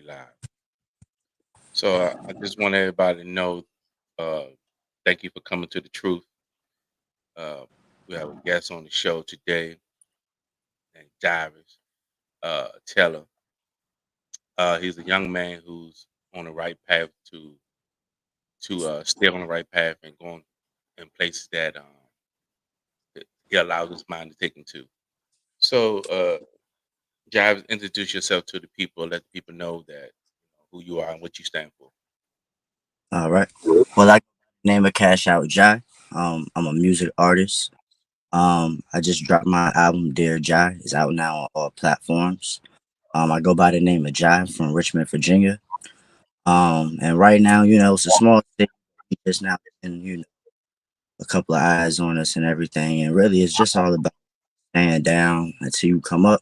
live. So I just want everybody to know. Uh, thank you for coming to the truth. Uh, we have a guest on the show today named Jarvis Teller. He's a young man who's on the right path to stay on the right path and going in places that he allows his mind to take him to. So, Jarvis, introduce yourself to the people. Let the people know that who you are and what you stand for. All right. Well, I name a Cash Out Jai. I'm a music artist. I just dropped my album Dear Jai. It's out now on all platforms. I go by the name of Jai from Richmond, Virginia. And right now, it's a small city. We just now, and a couple of eyes on us and everything. And really, it's just all about staying down until you come up.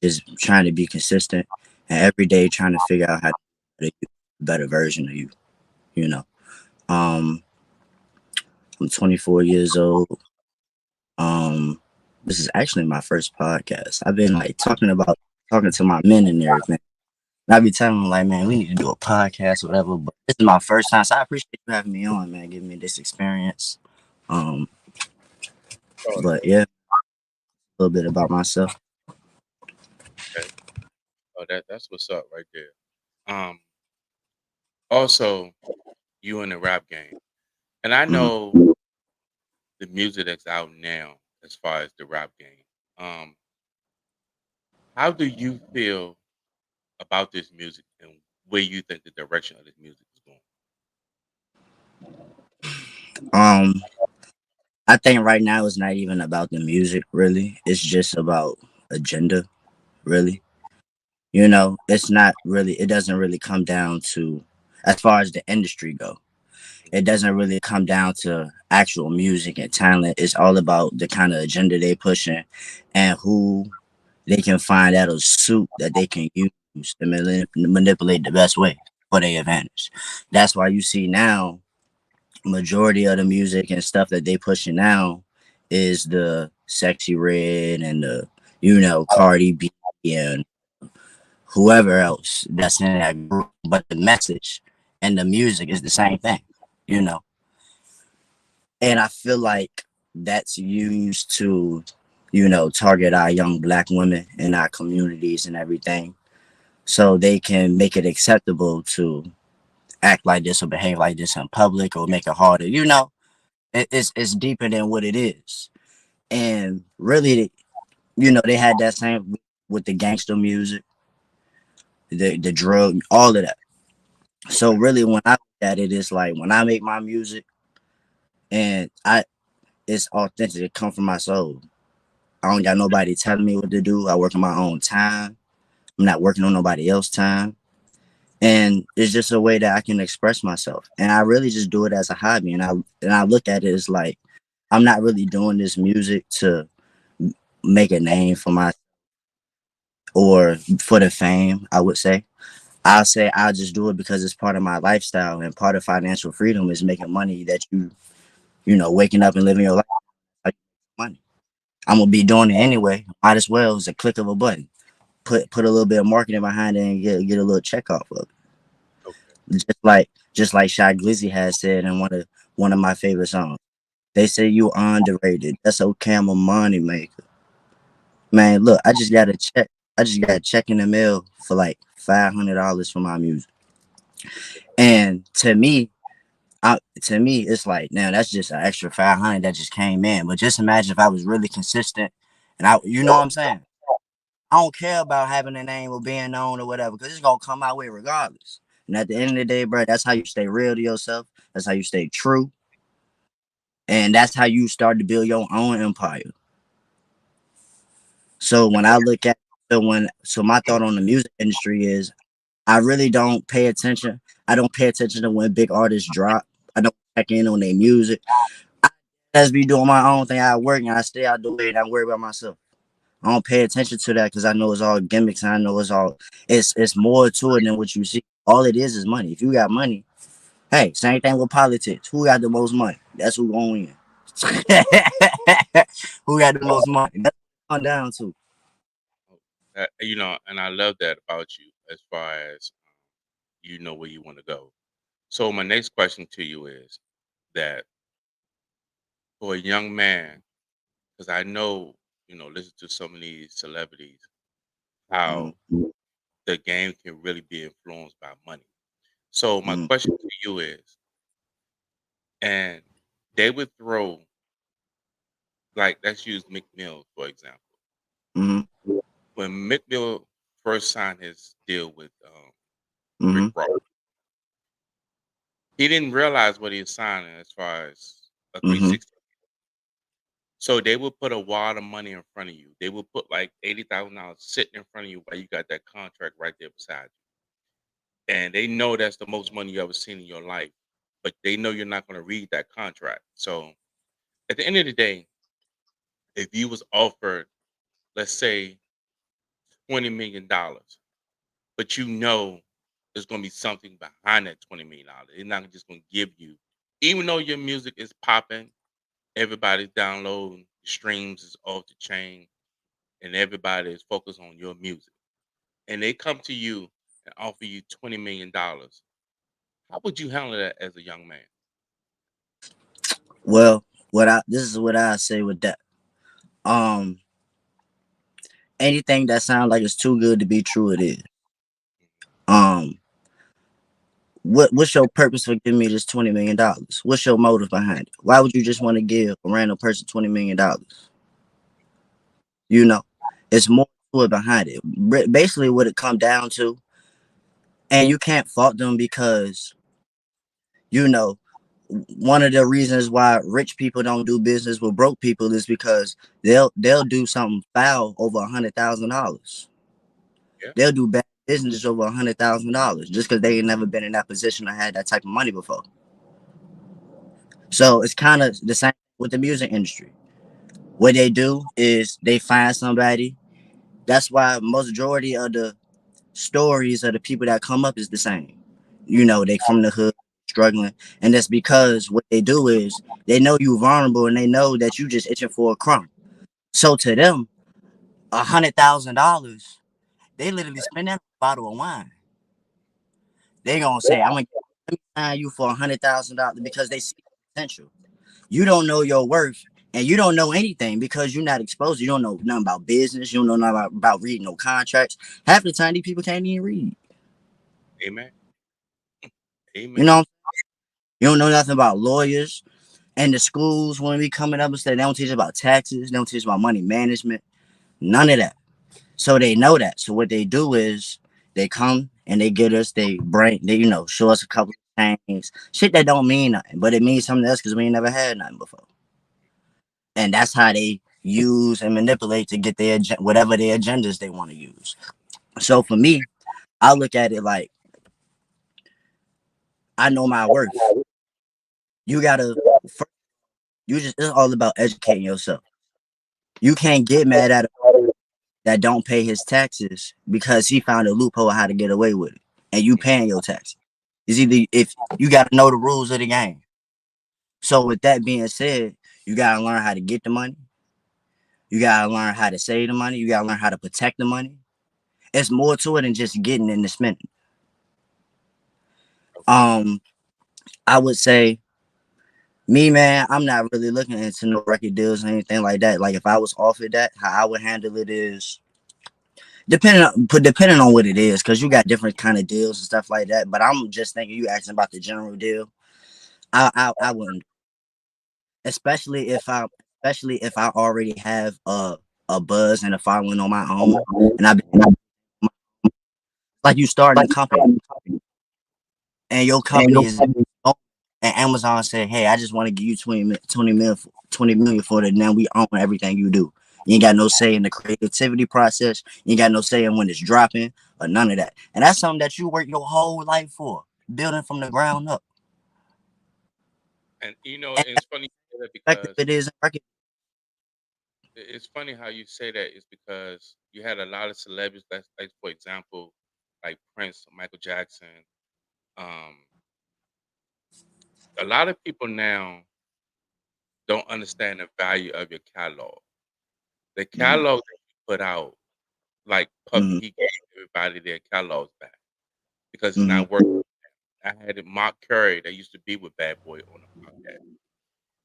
Just trying to be consistent and every day trying to figure out how to be a better version of you. You know. Um, I'm 24 years old. Um, this is actually my first podcast. I've been like talking to my men and everything. And I be telling them like, man, we need to do a podcast or whatever. But this is my first time, so I appreciate you having me on, man, giving me this experience. Um, Oh, but yeah, a little bit about myself. okay. Oh, that's what's up right there. Um, Also, you in the rap game, and I Mhm. know the music that's out now as far as the rap game. Um, how do you feel about this music and where you think the direction of this music is going? Um, I think right now it's not even about the music, really. It's just about agenda, really. It's not really. It doesn't really come down to as far as the industry go. It doesn't really come down to actual music and talent. It's all about the kind of agenda they pushing and who they can find that'll suit that they can use to manipulate the best way for their advantage. That's why you see now majority of the music and stuff that they pushing now is the Sexy Red and the Cardi B and whoever else that's in that group. But the message and the music is the same thing, you know. And I feel like that's used to, target our young black women in our communities and everything. So they can make it acceptable to act like this or behave like this in public or make it harder. It's deeper than what it is. And really, they had that same with the gangster music, the drug, all of that. So really, when I look at it, it's like when I make my music and it's authentic. It come from my soul. I don't got nobody telling me what to do. I work on my own time. I'm not working on nobody else's time. And it's just a way that I can express myself. And I really just do it as a hobby. And I look at it as like I'm not really doing this music to make a name for my or for the fame, I would say. I'll say I'll just do it because it's part of my lifestyle and part of financial freedom is making money that waking up and living your life. Like, money. I'm gonna be doing it anyway. Might as well. It's a click of a button. Put a little bit of marketing behind it and get a little check off of Okay. it. Just like Shy Glizzy has said in one of my favorite songs. They say you underrated. That's okay. I'm a money maker. Man, look, I just got a check. I just got a check in the mail for like $500 for my music. And to me, it's like now that's just an extra 500 that just came in. But just imagine if I was really consistent, and you know what I'm saying. I don't care about having a name or being known or whatever, because it's gonna come my way regardless. And at the end of the day, bro, that's how you stay real to yourself. That's how you stay true, and that's how you start to build your own empire. So when I look at so my thought on the music industry is I really don't pay attention. I don't pay attention to when big artists drop. I don't check in on their music. I just be doing my own thing. I work and I stay out the way and I worry about myself. I don't pay attention to that because I know it's all gimmicks and I know it's more to it than what you see. All it is money. If you got money, hey, same thing with politics. Who got the most money? That's who gonna win. Who got the most money? That's what I'm down to. And I love that about you as far as you know where you want to go. So my next question to you is that for a young man, because I know, listen to so many celebrities, how Mm-hmm. the game can really be influenced by money. So my Mm-hmm. question to you is, and they would throw, like, let's use Mick Mills for example. Mm-hmm. When Mick Mill first signed his deal with Rick Mm-hmm. Ross, he didn't realize what he was signing as far as a Mm-hmm. 360. So they will put a wad of money in front of you. They will put like $80,000 sitting in front of you while you got that contract right there beside you. And they know that's the most money you ever seen in your life, but they know you're not going to read that contract. So at the end of the day, if you was offered, let's say, $20 million, but you know there's going to be something behind that $20 million, they're not just going to give you, even though your music is popping, everybody's downloading, streams is off the chain, and everybody is focused on your music, and they come to you and offer you $20 million, how would you handle that as a young man? Well, this is what I say with that. Um, Anything that sounds like it's too good to be true, it is. Um, what's your purpose for giving me this $20 million? What's your motive behind it? Why would you just want to give a random person $20 million? You know, it's more to it behind it. Basically, what it come down to, and you can't fault them because you know one of the reasons why rich people don't do business with broke people is because they'll do something foul over $100,000. Yeah. They'll do bad business over $100,000 just because they ain't never been in that position or had that type of money before. So it's kind of the same with the music industry. What they do is they find somebody. That's why majority of the stories of the people that come up is the same. They from the hood, struggling, and that's because what they do is they know you vulnerable and they know that you just itching for a crumb. So to them, $100,000, they literally spend that on a bottle of wine. They gonna say, "I'm gonna sign you for $100,000" because they see potential. You don't know your worth, and you don't know anything because you're not exposed. You don't know nothing about business. You don't know nothing about reading no contracts. Half the time, these people can't even read. Amen. You Amen. know, you don't know nothing about lawyers. And the schools when we coming up and stuff, they don't teach about taxes. They don't teach about money management. None of that. So they know that. So what they do is they come and they get us. They show us a couple of things. Shit that don't mean nothing, but it means something else because we ain't never had nothing before. And that's how they use and manipulate to get whatever their agendas they want to use. So for me, I look at it like I know my worth. You gotta. It's all about educating yourself. You can't get mad at that don't pay his taxes because he found a loophole how to get away with it, and you paying your taxes. It's either if you got to know the rules of the game. So with that being said, you got to learn how to get the money. You got to learn how to save the money. You got to learn how to protect the money. It's more to it than just getting in the spending. Okay. Um, I would say me, man, I'm not really looking into no record deals or anything like that. Like if I was offered that, how I would handle it is depending on what it is, because you got different kind of deals and stuff like that. But I'm just thinking you asking about the general deal. I wouldn't, especially if I already have a buzz and a following on my own, and I've been like you starting a company, and your company is and Amazon said, "Hey, I just want to give you 20 million for it. Now we own everything you do. You ain't got no say in the creativity process. You ain't got no say in when it's dropping or none of that. And that's something that you work your whole life for, building from the ground up. And And it's funny you say that that's because it is. it's funny how you say that is because you had a lot of celebrities, like for example, like Prince, Michael Jackson. Um, a lot of people now don't understand the value of your catalog. The Mm-hmm, catalog that you put out, like Puffy, mm-hmm, he gave everybody their catalogs back. because it's Hmm. not working. I had it Mark Curry that used to be with Bad Boy on the podcast,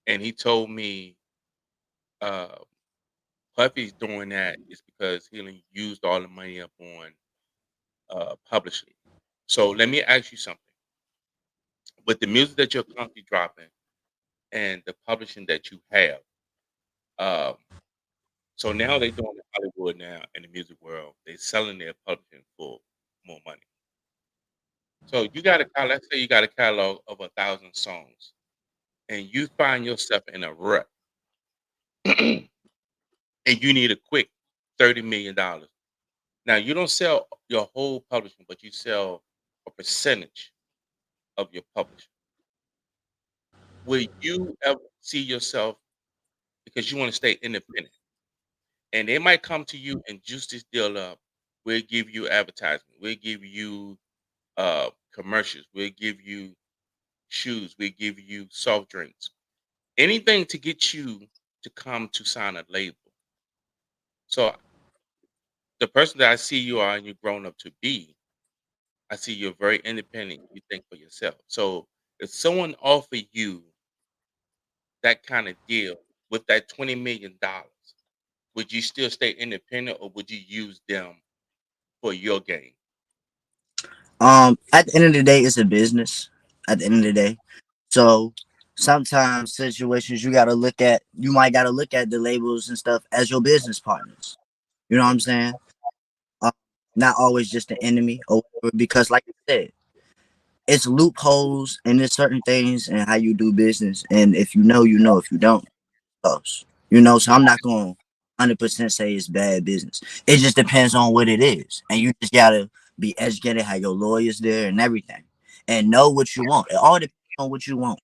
and he told me uh, Puffy's doing that is because he done used all the money up on publishing. So let me ask you something: with the music that you're currently dropping and the publishing that you have, um, so now they're doing in Hollywood now in the music world, they're selling their publishing for more money. So you got let's say you got a catalog of 1,000 songs, and you find yourself in a rut, and you need a quick $30 million. Now you don't sell your whole publishing, but you sell a percentage of your publishing. Will you ever see yourself, because you want to stay independent, and they might come to you and juice this deal up? We'll give you advertisement. We'll give you commercials. We'll give you shoes. We'll give you soft drinks. Anything to get you to come to sign a label. So the person that I see you are and you've grown up to be, I see you're very independent. You think for yourself. So if someone offer you that kind of deal with that $20 million, would you still stay independent or would you use them for your gain? At the end of the day, it's a business. At the end of the day, so sometimes situations you might gotta look at the labels and stuff as your business partners. You know what I'm saying? Uh, Not always just the enemy or whatever, because like I said, it's loopholes and there's certain things and how you do business. And if you know, you know. If you don't, close. You know, so I'm not going to 100% say it's bad business. It just depends on what it is. And you just got to be educated, have your lawyers there and everything, and know what you want. It all depends on what you want.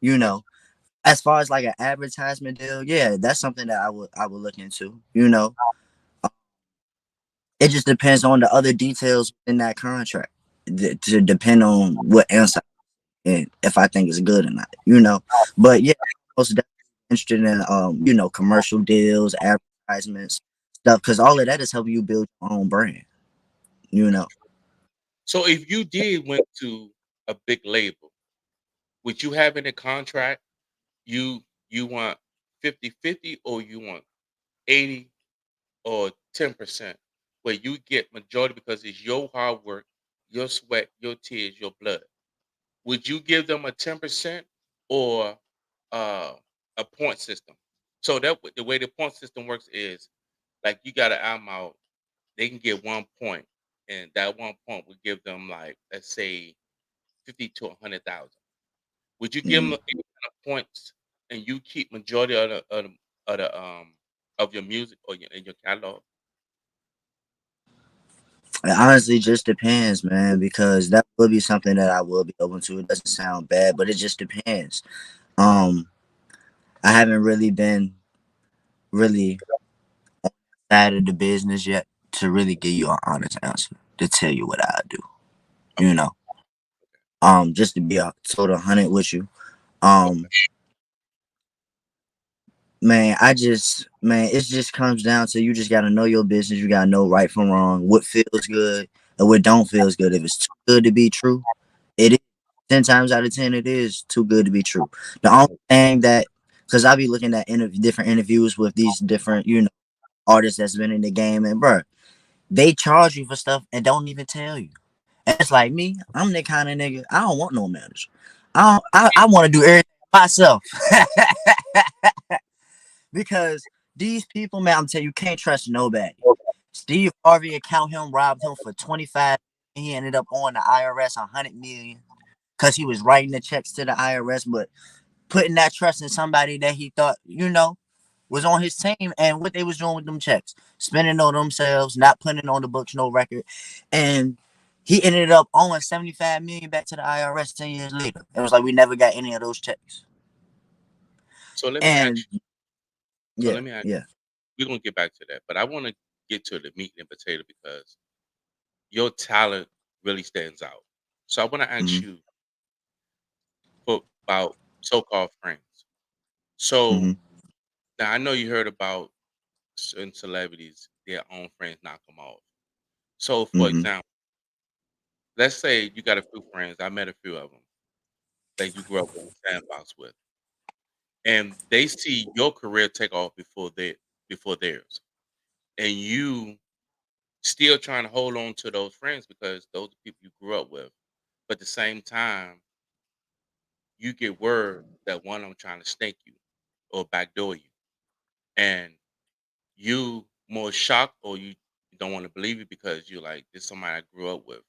You Yes. know, as far as like an advertisement deal, yeah, that's something that I would look into. You know, it just depends on the other details in that contract to depend on what answer and if I think it's good or not. You know, but yeah, most definitely interested in commercial deals, advertisements, stuff, because all of that is helping you build your own brand. You That's know, true. So if you did went to a big label, would you have in a contract you want 50-50, or you want 80 or 10%, where you get majority because it's your hard work, your sweat, your tears, your blood? Would you give them a 10% or uh, a point system? So the way the point system works is like you got an album out, they can get 1 point, and that 1 point would give them, like, let's say 50 to 100,000. Would you give them mm. any kind of points, and you keep majority of of your music or in your catalog? It honestly just depends, man, because that would be something that I will be open to. It doesn't sound bad, but it just depends. Um, I haven't really been really out of the business yet to really give you an honest answer to tell you what I do. You Okay, know, just to be a total hundred with you. Um, okay. Man, it just comes down to you just gotta know your business. You gotta know right from wrong, what feels good and what don't feels good. If it's too good to be true, it is. 10 times out of 10, it is too good to be true. The only thing that, because I be looking at different interviews with these different, artists that's been in the game, and bro, they charge you for stuff and don't even tell you. And it's like me, I'm the kind of nigga I don't want no manager. I want to do everything myself. Because these people, man, I'm telling you, you can't trust nobody. Steve Harvey account him robbed him for 25. He ended up owing the IRS 100 million because he was writing the checks to the IRS, but putting that trust in somebody that he thought, was on his team, and what they was doing with them checks, spending on themselves, not putting on the books, no record, and he ended up owing 75 million back to the IRS 10 years later. It was like we never got any of those checks. So let me ask And you. So yeah, let me ask. yeah. We're gonna get back to that, but I want to get to the meat and potato because your talent really stands out. So I want to ask Hmm. you about so-called friends. So Hmm. now I know you heard about certain celebrities, their own friends knock them off. So for Hmm. example, let's say you got a few friends. I met a few of them that you grew up in the sandbox with, and they see your career take off before theirs, and you still trying to hold on to those friends because those are people you grew up with. But at the same time, you get word that one of them trying to snake you or backdoor you, and you more shocked or you don't want to believe it because you're like, this is somebody I grew up with.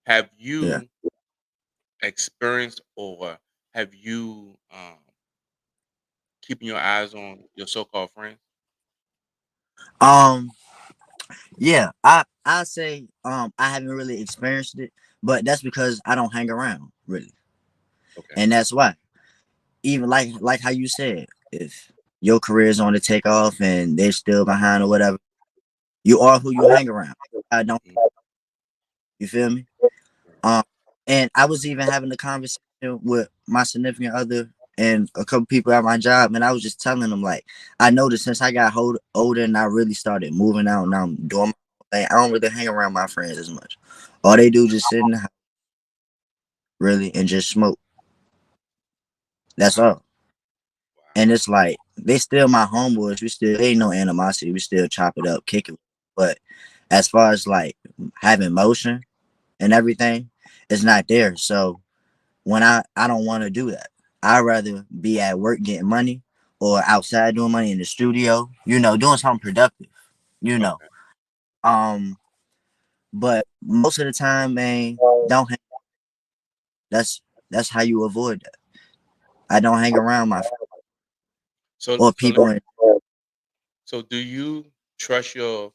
Have Yeah. you experienced or have you keeping your eyes on your so-called friends? Um. Yeah. I say I haven't really experienced it, but that's because I don't hang around really, Okay. and that's why. Even like how you said, if your career is on the takeoff and they're still behind or whatever, you are who you hang around. I don't. Mhm. You feel me? Um, and I was even having a conversation with my significant other and a couple people at my job, and I was just telling them like, I noticed since I got older and I really started moving out and I'm doing my own thing, I don't really hang around my friends as much. All they do is just sit in the house really and just smoke. That's Wow. all. Wow. And it's like they still my homeboys. We still ain't no animosity. We still chop it up, kick it. But as far as like having motion and everything, it's not there. So when I don't want to do that. I'd rather be at work getting money or outside doing money in the studio, doing something productive, you know. Okay. Um, but most of the time, man, don't hang, that's how you avoid that. I don't hang around my So or so let- people in, so do you trust your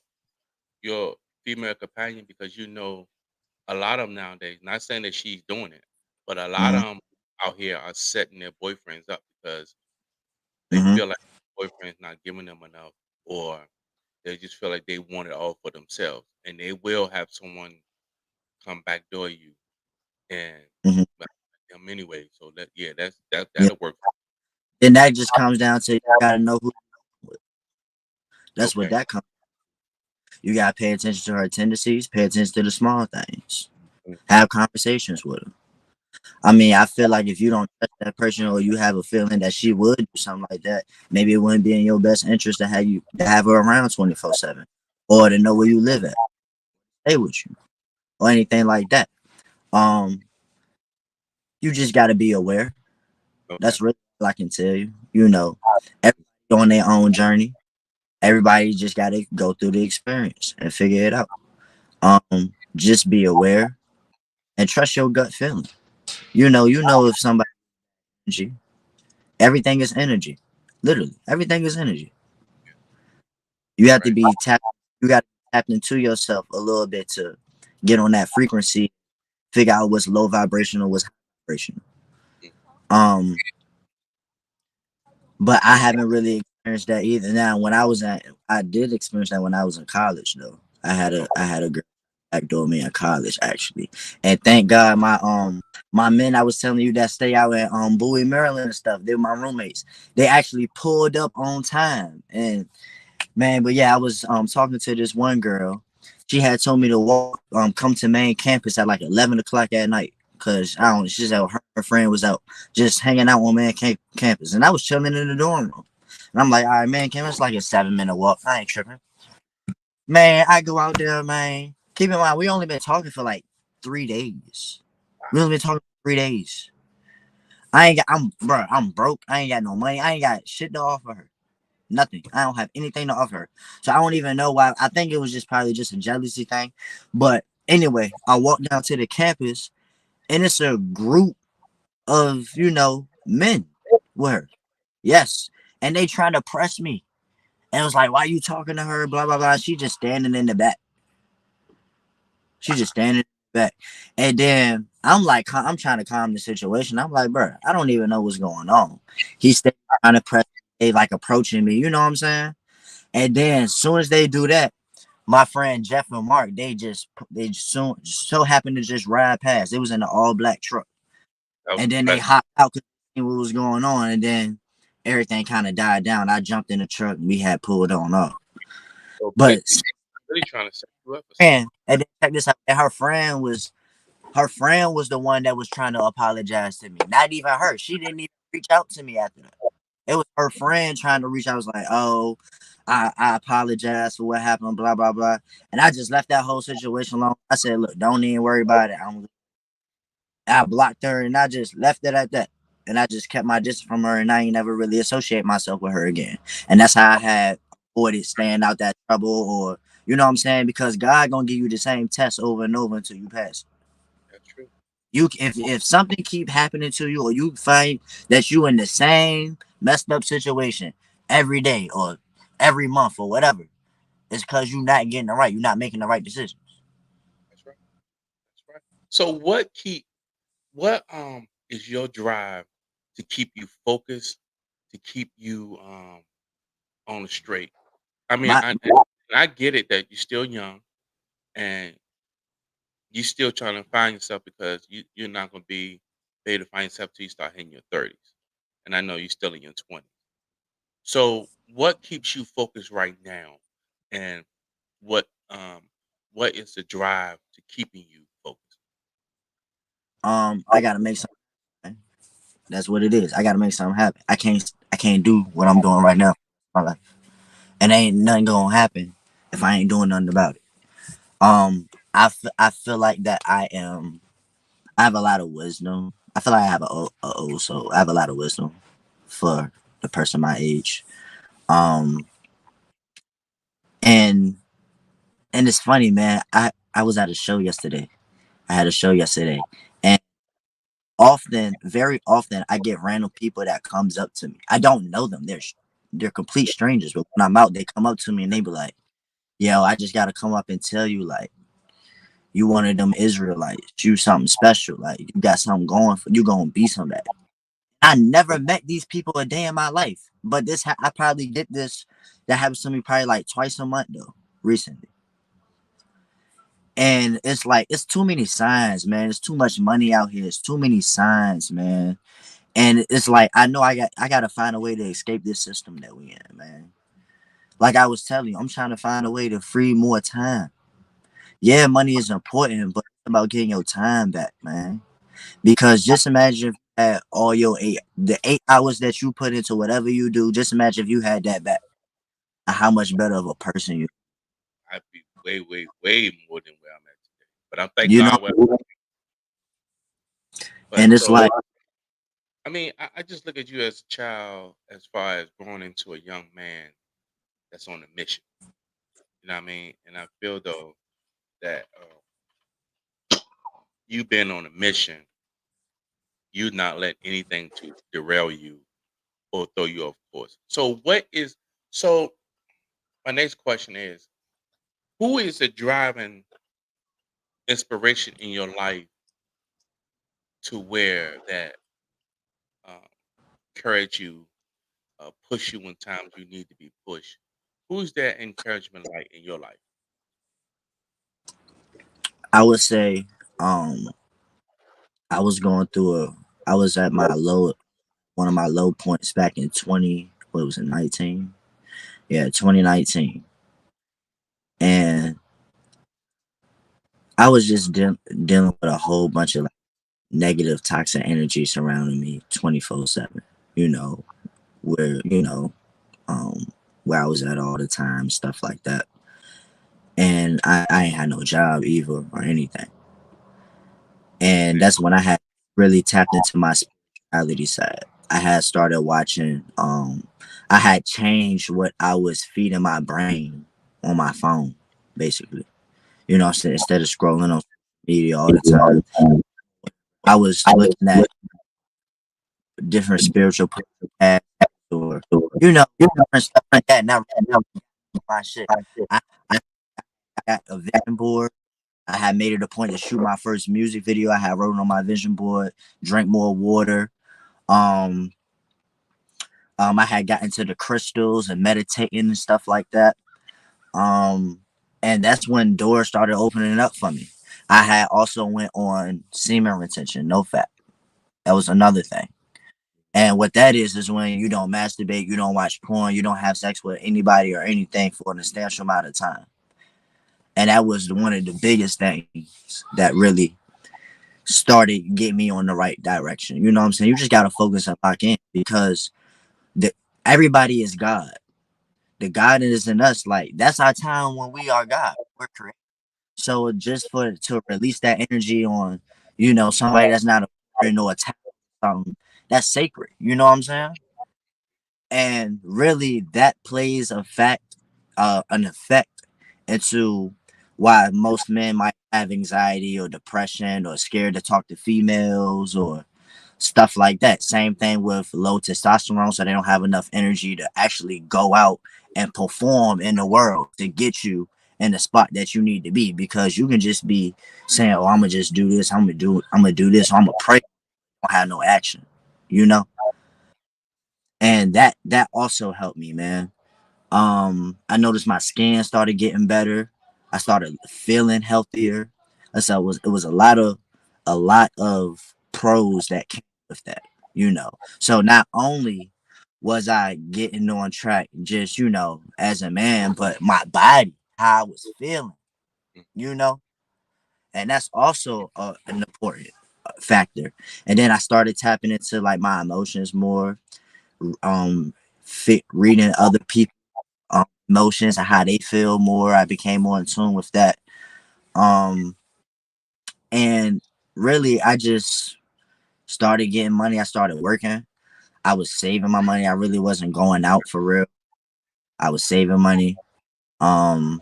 female companion because you know a lot of them nowadays, not saying that she's doing it, but a lot of mm-hmm, them out here are setting their boyfriends up because they mm-hmm, feel like boyfriend's not giving them enough, or they just feel like they want it all for themselves, and they will have someone come backdoor you and mm-hmm. back them anyway. So that yeah, that Yeah. that'll work. Then that just comes down to you gotta know who. That's what Okay. that comes. You gotta pay attention to her tendencies, pay attention to the small things, Mm. have conversations with her. I mean, I feel like if you don't trust that person or you have a feeling that she would do something like that, maybe it wouldn't be in your best interest to have her around 24/7 or to know where you live at, stay with you, or anything like that. Um, you just gotta be aware. Okay. That's really all I can tell you. Everybody on their own journey. Everybody just gotta go through the experience and figure it out. Just be aware and trust your gut feeling. You know if somebody energy, everything is energy. Literally, everything is energy. You have to Right. be tapped. You got to tap into yourself a little bit to get on that frequency. Figure out what's low vibrational, what's high vibrational. Mm. Um, but I haven't really experienced that either. Now, I did experience that when I was in college, though. I had a girl backdoor me in college actually, and thank God my men I was telling you that stay out at Bowie, Maryland and stuff. They were my roommates. They actually pulled up on time and man, but yeah, I was talking to this one girl. She had told me to come to main campus at like 11 o'clock at night. Cause I don't, she's out. Her friend was out just hanging out on campus, and I was chilling in the dorm room. And I'm like, all right, man, campus like a 7 minute walk. I ain't tripping, man. I go out there, man. Keep in mind, we only been talking for like 3 days. We only been talking for 3 days. I'm broke. I ain't got no money. I ain't got shit to offer her. Nothing. I don't have anything to offer her. So I don't even know why. I think it was just probably just a jealousy thing. But anyway, I walked down to the campus and it's a group of, men with her. Yes. And they trying to press me. And it was like, why you talking to her? Blah, blah, blah. She just standing in the back. She just standing in the back. And then I'm like, I'm trying to calm the situation. I'm like, bro, I don't even know what's going on. He's still trying to press, they like approaching me. You know what I'm saying? And then as soon as they do that, my friend Jeff and Mark, they so happened to just ride past. It was in an all black truck, That was and a then they blessing. hopped out because they knew what was going on, and then everything kind of died down. I jumped in the truck and we had pulled on up. So But basically, really trying to set you up for something. man, and then check this out. Her friend was Her friend was the one that was trying to apologize to me. Not even her. She didn't even reach out to me after that. It was her friend trying to reach out. I was like, oh, I apologize for what happened, blah, blah, blah. And I just left that whole situation alone. I said, look, don't even worry about it. I blocked her and I just left it at that. And I just kept my distance from her and I ain't never really associate myself with her again. And that's how I had avoided staying out that trouble, or you know what I'm saying? Because God gonna give you the same test over and over until you pass. That's true. You if something keep happening to you, or you find that you in the same messed up situation every day or every month or whatever, it's because you're not getting it right. You're not making the right decisions. That's right. That's right. So what is your drive to keep you focused, to keep you on the straight? I mean, My I get it that you're still young and you still trying to find yourself because you're not gonna be able to find yourself till you start hitting your 30s. And I know you're still in your 20s. So what keeps you focused right now? And what um what is the drive to keeping you focused? I gotta make something. That's what it is. I gotta make something happen. I can't do what I'm doing right now in my life. And ain't nothing gonna happen if I ain't doing nothing about it. I feel like that I have a lot of wisdom. I feel like I have so I have a lot of wisdom for the person my age. Um, and and it's funny, man. I was at a show yesterday. I had a show yesterday, and very often, I get random people that comes up to me. I don't know them. They're complete strangers, but when I'm out, they come up to me and they be like, "Yo, I just gotta come up and tell you, like, you one of them Israelites. You something special. Like, you got something going for you. Gonna be somebody." I never met these people a day in my life, but I probably get this. That happens to me probably like twice a month though, recently. And it's like it's too many signs, man. It's too much money out here. It's too many signs, man. And it's like I know I gotta find a way to escape this system that we in, man. Like I was telling you, I'm trying to find a way to free more time. Yeah, money is important, but it's about getting your time back, man. Because just imagine if you had all the 8 hours that you put into whatever you do. Just imagine if you had that back. How much better of a person I'd be way, way, way more than where I'm at today. But I'm thank you know. God where. But And it's so like, I mean, I just look at you as a child, as far as growing into a young man that's on a mission. You know what I mean? And I feel though that you been on a mission, you not let anything to derail you or throw you off course. So what is so? My next question is: who is the driving inspiration in your life to where that um, encourage you, push you when times you need to be pushed? Who's that encouragement like in your life? I would say, um, I was going through I was at one of my low points back in what was it, 19? Yeah, 2019. And I was just dealing with a whole bunch of like, negative, toxic energy surrounding me 24/7. You know, where, um, where I was at all the time, stuff like that. And I ain't had no job either or anything. And Okay. that's when I had really tapped into my spirituality side. I had started watching, I had changed what I was feeding my brain on my phone, basically. You know, so instead of scrolling on media all the time, I was looking at different spiritual podcasts or, different stuff like that. Not really my shit. I, I got a vision board. I had made it a point to shoot my first music video. I had wrote on my vision board, drink more water. Um, I had gotten to the crystals and meditating and stuff like that. Um, and that's when doors started opening up for me. I had also went on semen retention, no fat. That was another thing. And what that is when you don't masturbate, you don't watch porn, you don't have sex with anybody or anything for an substantial amount of time. And that was one of the biggest things that really started getting me on the right direction. You know what I'm saying? You just gotta focus and lock in because the everybody is God. The God is in us. Like that's our time when we are God. We're created. So just for to release that energy on, somebody that's not a or a talent, something that's sacred. You know what I'm saying? And really, that plays an effect into why most men might have anxiety or depression or scared to talk to females or stuff like that. Same thing with low testosterone, so they don't have enough energy to actually go out and perform in the world to get you in the spot that you need to be. Because you can just be saying, "Oh, I'm gonna just do this. I'm gonna do this. I'm gonna pray." Don't have no action, you know. And that also helped me, man. I noticed my skin started getting better. I started feeling healthier. So it was a lot of pros that came with that, you know. So not only was I getting on track just, as a man, but my body, how I was feeling, you know, and that's also an important factor. And then I started tapping into like my emotions more, reading other people emotions and how they feel more. I became more in tune with that. Um, and really, I just started getting money. I started working. I was saving my money. I really wasn't going out for real. I was saving money. Um,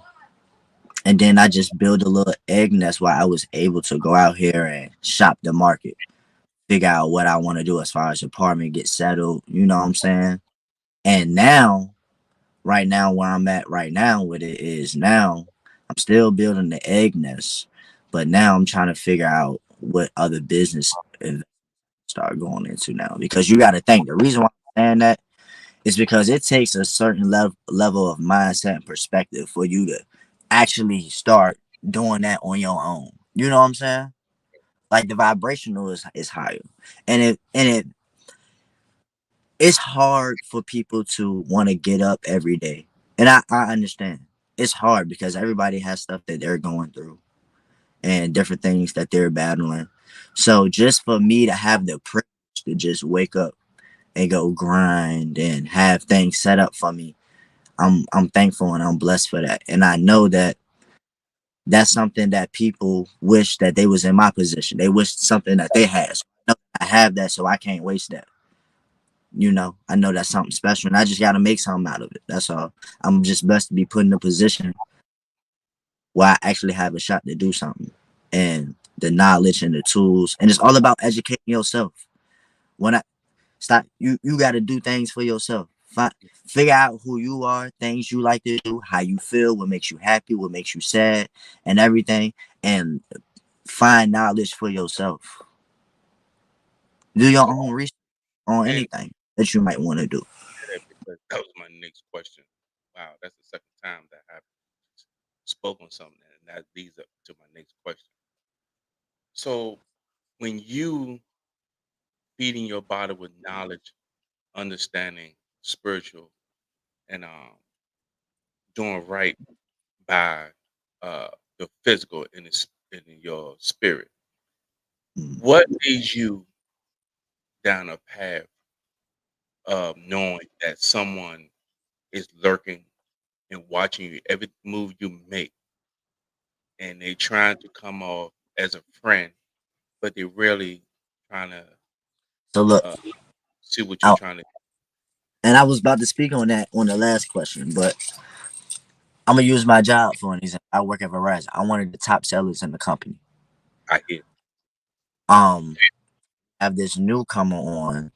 and then I just built a little egg nest where I was able to go out here and shop the market, figure out what I want to do as far as apartment, get settled. You know what I'm saying? And now right now where I'm at right now with it is now I'm still building the egg nest, but now I'm trying to figure out what other business start going into now because you got to think the reason why I'm saying that is because it takes a certain level of mindset and perspective for you to actually start doing that on your own. You know what I'm saying? Like the vibrational is higher, and it's hard for people to want to get up every day. And I understand. It's hard because everybody has stuff that they're going through and different things that they're battling. So just for me to have the privilege to just wake up and go grind and have things set up for me, I'm thankful and I'm blessed for that. And I know that that's something that people wish that they was in my position. They wish something that they had. So I have that, so I can't waste that. I know that's something special, and I just got to make something out of it. That's all. I'm just blessed to be put in a position where I actually have a shot to do something, and the knowledge and the tools, and it's all about educating yourself. When I stop, you got to do things for yourself. Figure out who you are, things you like to do, how you feel, what makes you happy, what makes you sad, and everything, and find knowledge for yourself. Do your So, own research on and anything that you might want to do. because that was my next question. Wow, that's the second time that I've spoken something, and that leads up to my next question. So, when you feeding your body with knowledge, understanding, spiritual, and doing right by uh, the physical and in your spirit, Mm. what leads you down a path of knowing that someone is lurking and watching you every move you make, and they trying to come off as a friend, but they really trying to So look, uh, see what you're I, trying to. and I was about to speak on that on the last question, but I'm gonna use my job for an example. I work at Verizon. I'm one of the top sellers in the company. I hear. Um, I have this newcomer on.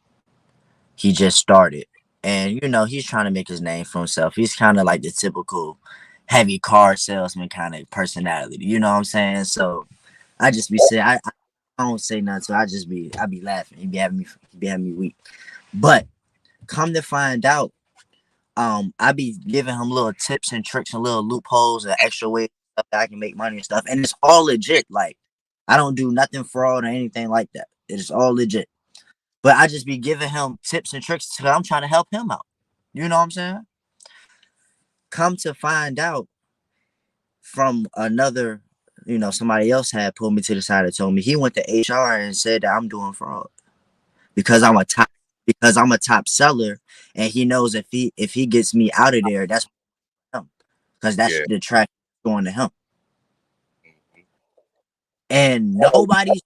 He just started, and he's trying to make his name for himself. He's kind of like the typical heavy car salesman kind of personality. You know what I'm saying? So I just be saying I don't say nothing. So I be laughing. He be having me weak. But come to find out, I be giving him little tips and tricks and little loopholes and extra ways that I can make money and stuff. And it's all legit. Like I don't do nothing fraud or anything like that. It's all legit. But I just be giving him tips and tricks because I'm trying to help him out. You know what I'm saying? Come to find out from another somebody else had pulled me to the side and told me he went to HR and said that I'm doing fraud because I'm a top seller, and he knows if he gets me out of there, that's him, because that's Yeah. the track going to him. Mhm. And nobody's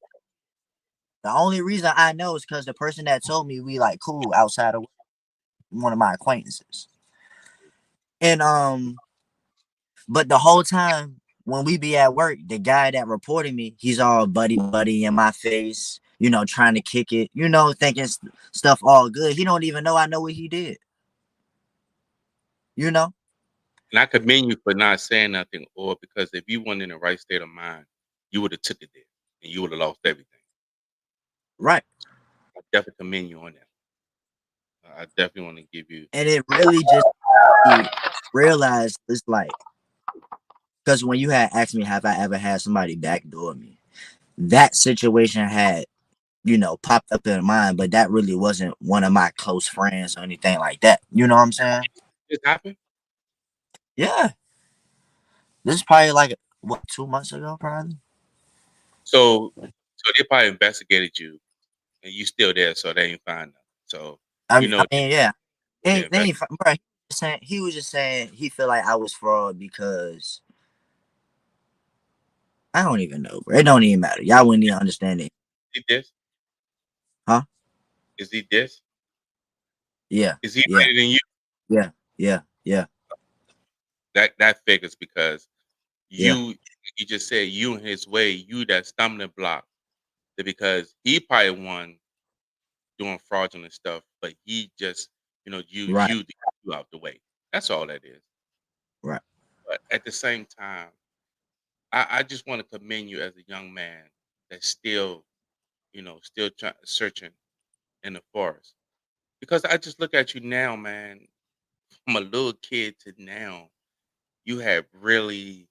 the only reason I know is because the person that told me we like cool outside of one of my acquaintances. And but the whole time when we be at work, the guy that reported me, he's all buddy buddy in my face, trying to kick it, thinking stuff all good. He don't even know I know what he did. You know? And I commend you for not saying nothing, or because if you weren't in the right state of mind, you would have took it there and you would have lost everything. Right. I definitely commend you on that. I definitely want to give you. And it really just realized it's like, because when you had asked me, have I ever had somebody backdoor me? That situation had, popped up in mind, but that really wasn't one of my close friends or anything like that. You know what I'm saying? This happened. Yeah. This is probably like, what, 2 months ago, probably? So they probably investigated you, and you still there, so they ain't find nothing. So I, you I know mean, yeah. they They invest. ain't, bro, he was just saying he felt like I was fraud because I don't even know, bro. It don't even matter. Y'all wouldn't even understand it. Is he this? Huh? Is he this? Yeah. Is he Yeah. better than you? Yeah. Yeah. Yeah. That figures because Yeah. you just said you in his way, you that stumbling block. That because he probably won doing fraudulent stuff, but he just use Right. you to get you out the way. That's all that is. Right. But at the same time, I just want to commend you as a young man that's still still searching in the forest. Because I just look at you now, man, from a little kid to now, you have really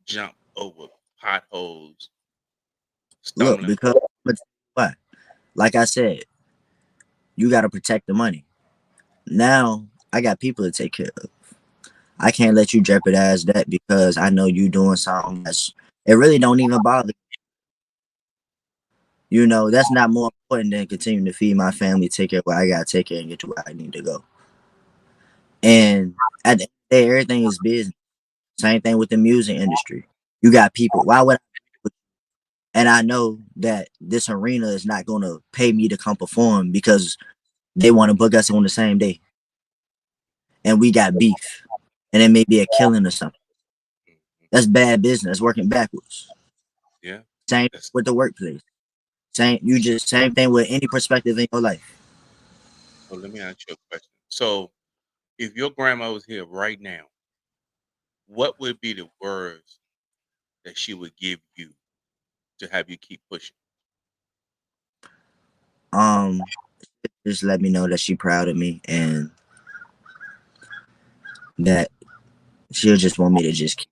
jumped over potholes, Look, stumbling because but what? Like I said, you got to protect the money. Now I got people to take care of. I can't let you jeopardize that because I know you doing something it really don't even bother. That's not more important than continuing to feed my family, take care of what I gotta take care and get to where I need to go. And at the end of the day, everything is business. Same thing with the music industry. You got people. Why would and I know that this arena is not gonna pay me to come perform because they want to book us on the same day. And we got beef. And it may be a killing or something. Mhm. That's bad business, working backwards. Yeah. Same That's with the workplace. Same thing with any perspective in your life. so let me ask you a question. So if your grandma was here right now, what would be the words that she would give you to have you keep pushing? Um, just let me know that she proud of me and that she'll just want me to just keep,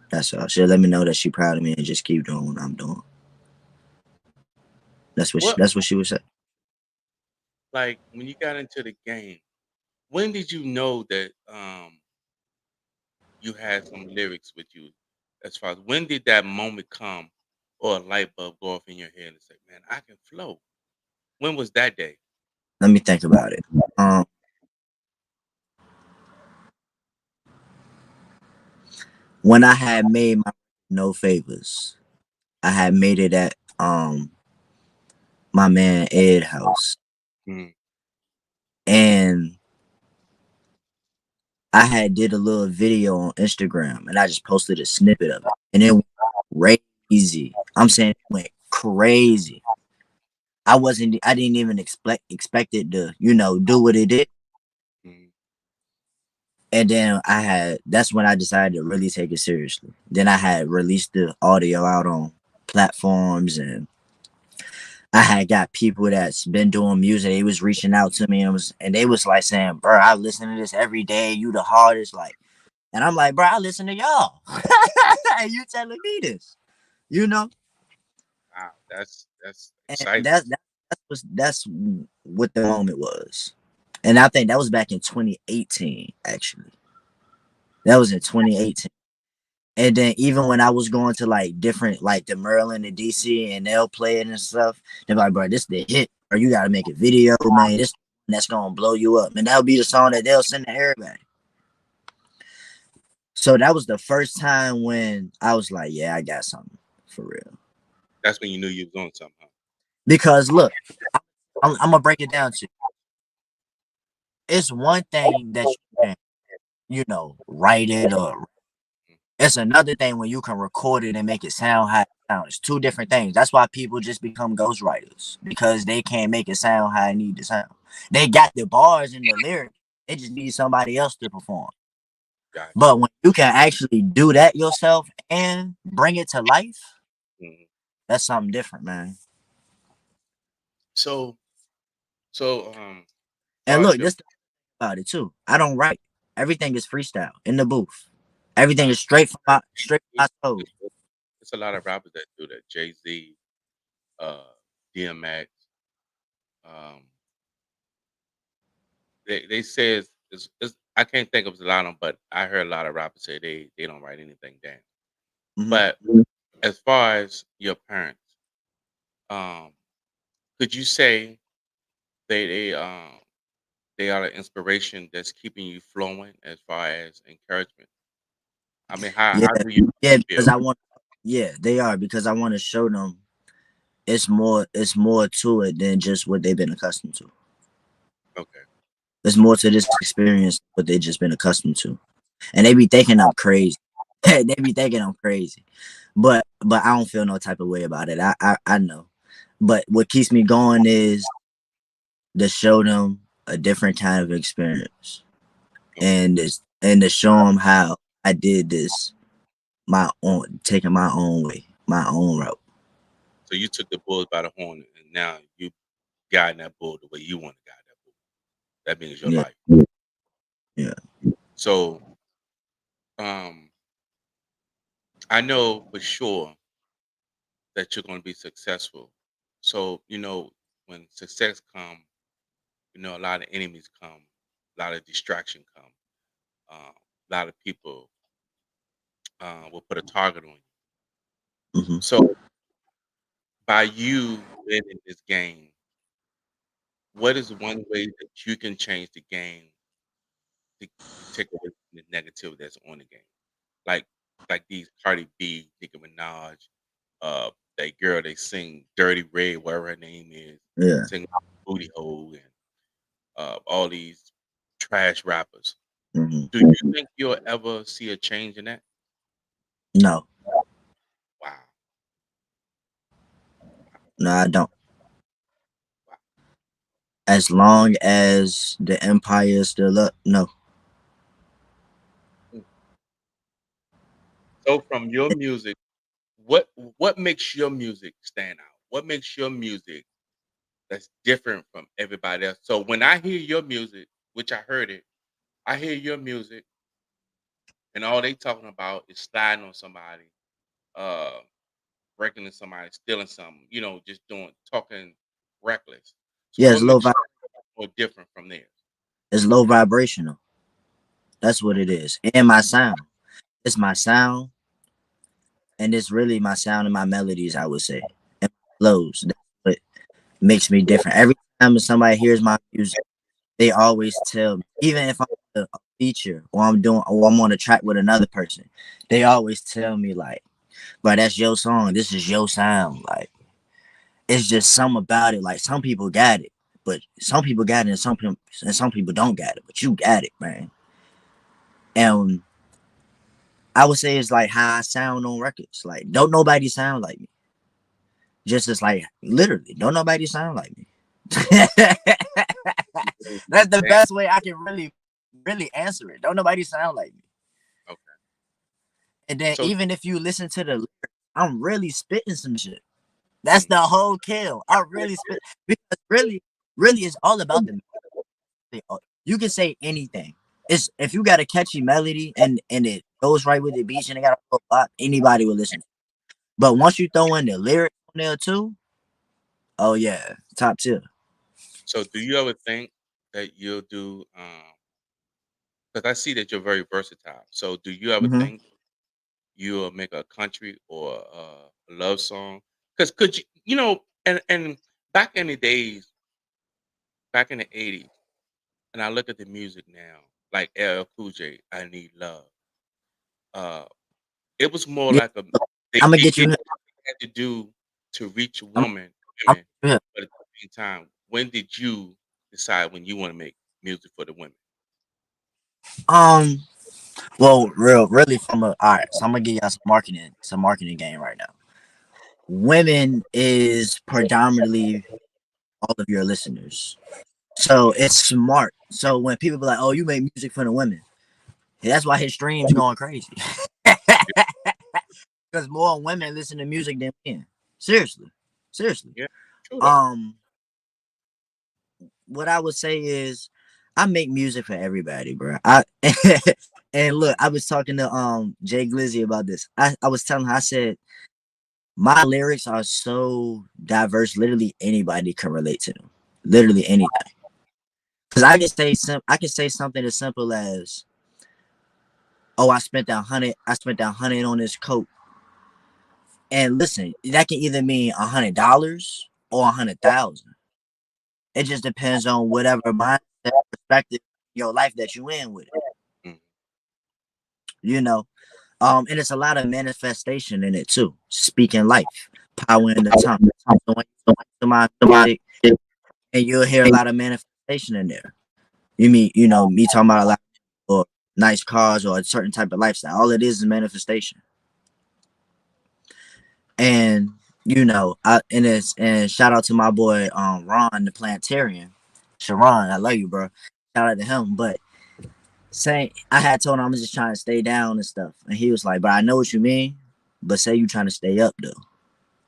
that's all. She'll let me know that she proud of me and just keep doing what I'm doing. What That's what she would say. like when you got into the game, when did you know that you had some lyrics with you? As far as when did that moment come or a light bulb go off in your head and say, man, I can flow? When was that day? Let me think about it. When I had made my No Favors, I had made it at my man Ed house. Mm. And I had did a little video on Instagram and I just posted a snippet of it. And it went crazy. I'm saying it went crazy. I didn't even expect it to, do what it did. Mm. And then that's when I decided to really take it seriously. Then I had released the audio out on platforms, and I had got people that's been doing music. They was reaching out to me and they was like saying, bro, I listen to this every day. You the hardest. Like, and I'm like, bro, I listen to y'all. And you telling me this, you know? Wow, that's And exciting. that's what the moment was. And I think that was back in 2018, actually. That was in 2018. And then even when I was going to like different, like the Maryland and DC, and they'll play it and stuff, they're like, bro, this the hit, or you gotta make a video, man. This that's gonna blow you up. And that'll be the song that they'll send to everybody. So that was the first time when I was like, yeah, I got something for real. That's when you knew you was on something. Huh? Because look, I'm gonna break it down to you. It's one thing that you can, write it, or it's another thing when you can record it and make it sound how it sounds. It's two different things. That's why people just become ghostwriters, because they can't make it sound how it need to sound. They got the bars and the lyrics. They just need somebody else to perform. Gotcha. But when you can actually do that yourself and bring it to life, Mhm. that's something different, man. So, And far as look, your this about it too. I don't write. Everything is freestyle in the booth. Everything is straight from my soul. it's a lot of rappers that do that. Jay Z, uh, DMX. Um, they say it's I can't think of a lot of them, but I heard a lot of rappers say they don't write anything down. Hmm. But as far as your parents, um, could you say they are the inspiration that's keeping you flowing as far as encouragement? I mean, Yeah, how do you yeah, feel? because I want. Yeah, they are, because I want to show them it's more to it than just what they've been accustomed to. Okay. There's more to this experience what they've just been accustomed to. And they be thinking I'm crazy. They be thinking I'm crazy. But I don't feel no type of way about it. I know. But what keeps me going is to show them a different kind of experience, Okay. and to show them how I did this my own, taking my own way, my own route. So you took the bull by the horn, and now you guiding that bull the way you want to guide that bull. That means your Yeah, life. yeah, So, um, I know for sure that you're going to be successful. So, when success come, a lot of enemies come, a lot of distraction come, a lot of people will put a target on you. hmm So, by you winning this game, what is one way that you can change the game to take away from the negativity that's on the game? Like, these Cardi B, Nicki Minaj, uh, that girl they sing "Dirty Red," whatever her name is, yeah. sing "Booty Hole," and all these trash rappers. hmm Do you think you'll ever see a change in that? No, Wow, no, I don't. wow. As long as the empire is still up, no. Mm. So, from your music, what makes your music stand out? What makes your music that's different from everybody else? So, when I hear your music, which I heard it, I hear your music, and all they talking about is sliding on somebody, uh, breaking into somebody, stealing something. Just talking reckless. So, Yeah, what makes you more different from theirs? it's low vibrational. That's what it is. And my sound. It's my sound, and it's really my sound and my melodies, I would say. And my flows. That's what makes me different. Every time somebody hears my music, they always tell me, even if I'm a feature, or I'm on a track with another person, they always tell me like, bro, that's your song. This is your sound. Like, it's just something about it. Like, some people got it, but some people got it, and some people don't got it. But you got it, man. And I would say it's like how I sound on records. Like, don't nobody sound like me. Just as like literally, don't nobody sound like me. That's the Damn. best way I can really answer it. Don't nobody sound like me. Okay. And then So, even if you listen to the lyrics, I'm really spitting some shit. That's mm, the whole kill. I really spit, because really it's all about the melody. You can say anything. It's if you got a catchy melody and it goes right with the beats and it got a lot, anybody will listen. But once you throw in the lyrics on there too, oh yeah, top tier. do you ever think that you'll do? Because I see that you're very versatile. So, do you ever Hmm. think you'll make a country or a love song? Because could you, you know, and back in the days, back in the '80s, and I look at the music now, like LL Cool J, "I Need Love." Uh, it was more Yeah, like a I'm gonna they get did you. what they had to do to reach I'm, I'm women, but at the same time, when did you decide when you want to make music for the women? um. Well, really from a all right. So I'm gonna give y'all some marketing game right now. Women is predominantly all of your listeners, so it's smart. So when people be like, "Oh, you make music for the women," that's why his streams going crazy. Because more women listen to music than men. Seriously, seriously. Yeah, true that. Um, what I would say is, I make music for everybody, bro. I and look, I was talking to Jay Glizzy about this. I was telling her, I said my lyrics are so diverse. Literally anybody can relate to them. Literally anything. Because I can say something as simple as, "Oh, I spent that 100 on this coat." And listen, that can either mean $100 or 100,000. It just depends on whatever mindset perspective your life that you in with it. Mm. You know, and it's a lot of manifestation in it too. Speaking life, power in the tongue. So when you listen to my music, and you'll hear a lot of manifestation in there. Me talking about a lot or nice cars or a certain type of lifestyle. All it is manifestation. And and shout out to my boy Ron the Plantarian. Sharon, I love you, bro. Shout out to him. But saying I had told him I'm just trying to stay down and stuff. And he was like, "But I know what you mean, but say you trying to stay up though,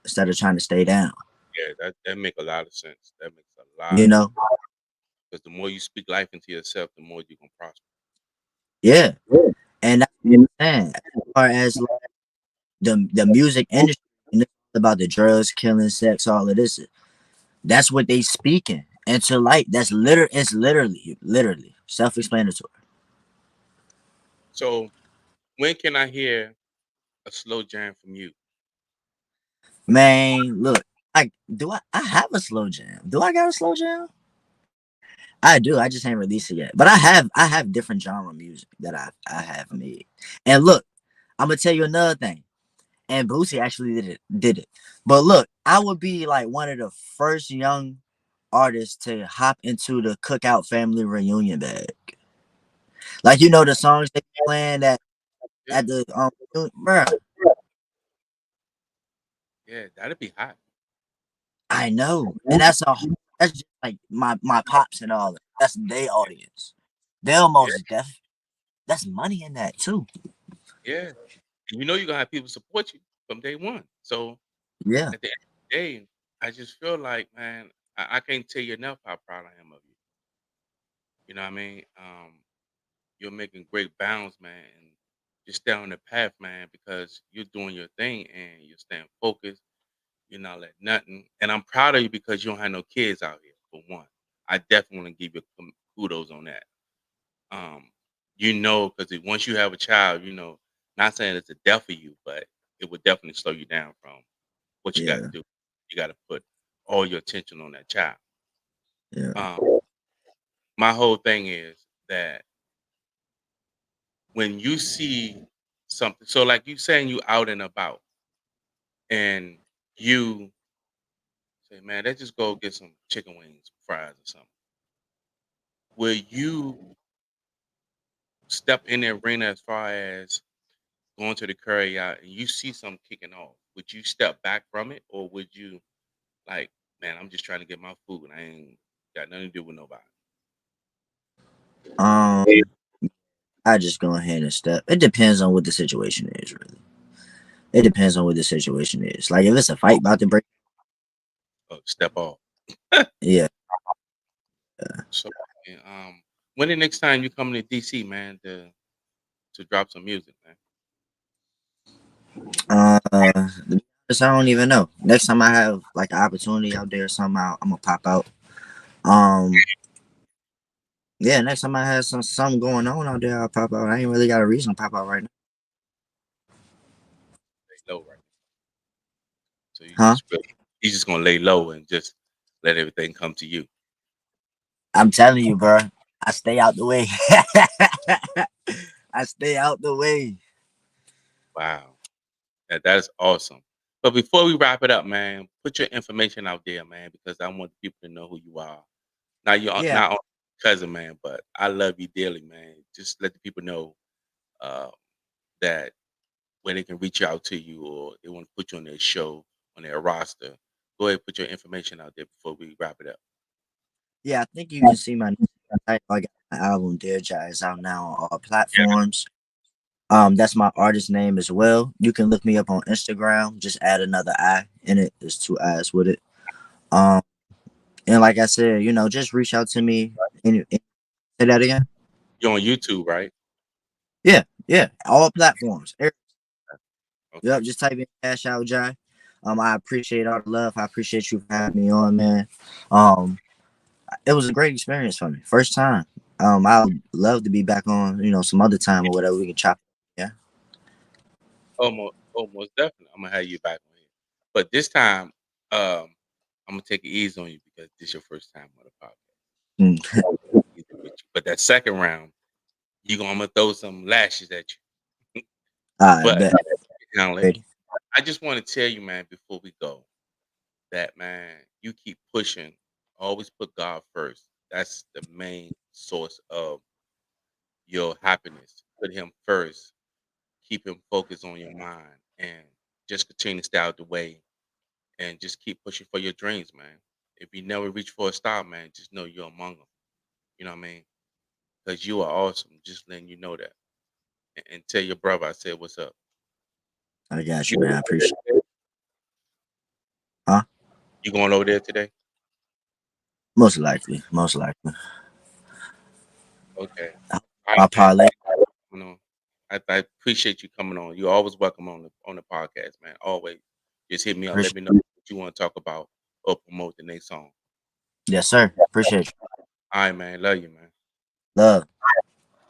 instead of trying to stay down." Yeah, that make a lot of sense. That makes a lot You of know? because the more you speak life into yourself, the more you can prosper. Yeah. And that's what I'm saying. As far as like, the music industry, and it's about the drugs, killing, sex, all of this. That's what they speaking. And to like that's it's literally self-explanatory. So when can I hear a slow jam from you? Man, look, I have a slow jam? Do I got a slow jam? I do. I just ain't released it yet. But I have different genre music that I have made. And look, I'm gonna tell you another thing. And Boosie actually did it. But look, I would be like one of the first young artists to hop into the Cookout Family Reunion bag. Like the songs they playing Yeah, at the bruh, yeah, that'd be hot. I know. And that's just like my pops and all that. That's their audience. They're Yeah, almost deaf. That's money in that too. yeah. And you know you're gonna have people support you from day one. So Yeah. at the end of the day, I just feel like, man, I can't tell you enough how proud I am of you. You know what I mean? You're making great bounds, man, and just stay on the path, man, because you're doing your thing and you're staying focused. You're not letting nothing. And I'm proud of you because you don't have no kids out here, for one. I definitely want to give you kudos on that. Um, because once you have a child, not saying it's a death for you, but it would definitely slow you down from what you got to Yeah. do. You got to put all your attention on that child. Yeah. Um, my whole thing is that when you see something, so like you saying you out and about, and you say, "Man, let's just go get some chicken wings, fries, or something." Will you step in the arena as far as going to the curry out and you see something kicking off? Would you step back from it, or would you like, "Man, I'm just trying to get my food. I ain't got nothing to do with nobody." Um, I just go ahead and step. It depends on what the situation is, really. It depends on what the situation is. Like if it's a fight about to break, Step off. yeah. So, and, when the next time you come to DC, man, to drop some music, man? To be honest, I don't even know. Next time I have like an opportunity out there, somehow I'm gonna pop out. Um, yeah, next time I have something going on out there, I'll pop out. I ain't really got a reason to pop out right now. low right now. So Huh? you just gonna lay low and just let everything come to you. I'm telling you, bro. I stay out the way. I stay out the way. Wow. That's awesome. But before we wrap it up, man, put your information out there, man, because I want people to know who you are. Not you Yeah, not only cousin, man, but I love you dearly, man. Just let the people know uh, that where they can reach out to you or they want to put you on their show, on their roster. Go ahead, put your information out there before we wrap it up. yeah. I think you can see my I got my album Dear Jai is out now on all Yeah. platforms. That's my artist name as well. You can look me up on Instagram. Just add another I in it. There's two I's with it. Um, and like I said, just reach out to me. Say that again. You're on YouTube, right? Yeah, yeah. All platforms. Okay. Yep. Just type in Cash Out Jai. I appreciate all the love. I appreciate you for having me on, man. Um, it was a great experience for me. First time. I would love to be back on, some other time or whatever we can chop. Yeah. Almost definitely. I'm gonna have you back on here. But this time, I'm gonna take it easy on you because this your first time on the Mm. podcast. Easy with you. But that second round, I'm gonna throw some lashes at you. I But bet. Conley, Ready. I just want to tell you, man, before we go, that man, you keep pushing. Always put God first. That's the main source of your happiness. Put Him first. Keep Him focused on your mind, and just continue to stay out the way, and just keep pushing for your dreams, man. If you never reach for a star, man, just know you're among them. You know what I mean? Because you are awesome. Just letting you know that, and tell your brother I said what's up. I got You you, man. I appreciate it. Huh? you going over there today? Most likely. Most likely. Okay. All right, I'll man. parlay. You know, I appreciate you coming on. You're always welcome on the podcast, man. Always. Just hit me up. Let Appreciate me know what you want to talk about or promote the next song. Yes, sir. Appreciate you. All right, man. Love you, man. Love.